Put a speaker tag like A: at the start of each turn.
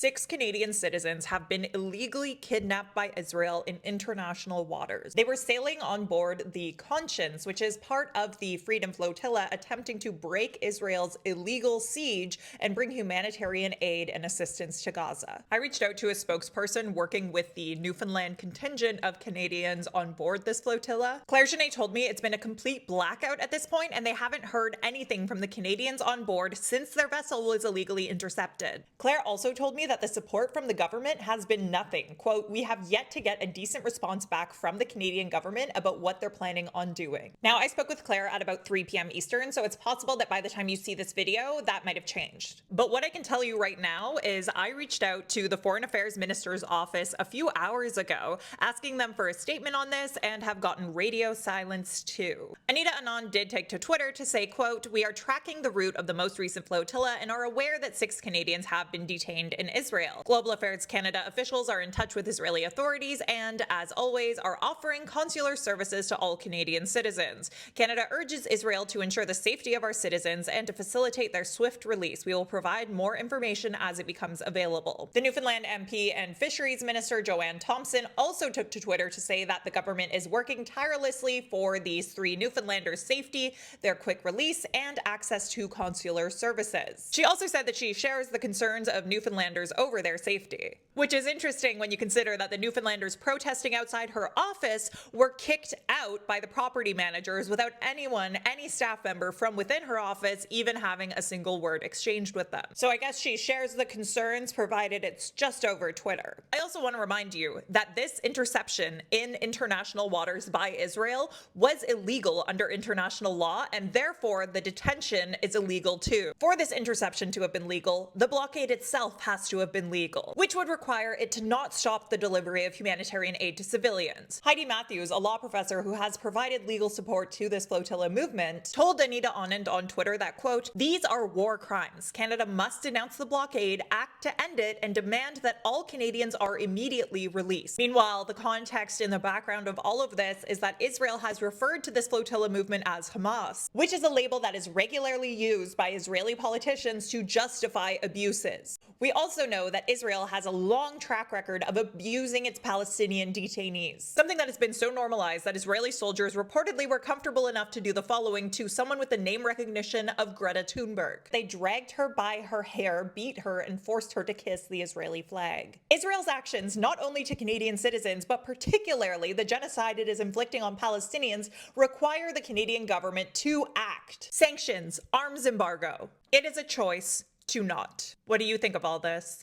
A: 6 Canadian citizens have been illegally kidnapped by Israel in international waters. They were sailing on board the Conscience, which is part of the Freedom Flotilla, attempting to break Israel's illegal siege and bring humanitarian aid and assistance to Gaza. I reached out to a spokesperson working with the Newfoundland contingent of Canadians on board this flotilla. Claire Genet told me it's been a complete blackout at this point, and they haven't heard anything from the Canadians on board since their vessel was illegally intercepted. Claire also told me that the support from the government has been nothing. Quote, "We have yet to get a decent response back from the Canadian government about what they're planning on doing." Now, I spoke with Claire at about 3 p.m. Eastern, so it's possible that by the time you see this video, that might have changed. But what I can tell you right now is I reached out to the Foreign Affairs Minister's office a few hours ago, asking them for a statement on this, and have gotten radio silence too. Anita Anand did take to Twitter to say, quote, "We are tracking the route of the most recent flotilla and are aware that 6 Canadians have been detained in Israel. Global Affairs Canada officials are in touch with Israeli authorities and, as always, are offering consular services to all Canadian citizens. Canada urges Israel to ensure the safety of our citizens and to facilitate their swift release. We will provide more information as it becomes available." The Newfoundland MP and Fisheries Minister Joanne Thompson also took to Twitter to say that the government is working tirelessly for these 3 Newfoundlanders' safety, their quick release, and access to consular services. She also said that she shares the concerns of Newfoundlanders over their safety, which is interesting when you consider that the Newfoundlanders protesting outside her office were kicked out by the property managers without any staff member from within her office even having a single word exchanged with them. So I guess she shares the concerns, provided it's just over Twitter. I also want to remind you that this interception in international waters by Israel was illegal under international law, and therefore the detention is illegal too. For this interception to have been legal, the blockade itself has to have been legal, which would require it to not stop the delivery of humanitarian aid to civilians. Heidi Matthews, a law professor who has provided legal support to this flotilla movement, told Anita Anand on Twitter that, quote, "These are war crimes. Canada must denounce the blockade, act to end it, and demand that all Canadians are immediately released." Meanwhile, the context in the background of all of this is that Israel has referred to this flotilla movement as Hamas, which is a label that is regularly used by Israeli politicians to justify abuses. We also know that Israel has a long track record of abusing its Palestinian detainees, something that has been so normalized that Israeli soldiers reportedly were comfortable enough to do the following to someone with the name recognition of Greta Thunberg. They dragged her by her hair, beat her, and forced her to kiss the Israeli flag. Israel's actions, not only to Canadian citizens, but particularly the genocide it is inflicting on Palestinians, require the Canadian government to act. Sanctions, arms embargo. It is a choice to not. What do you think of all this?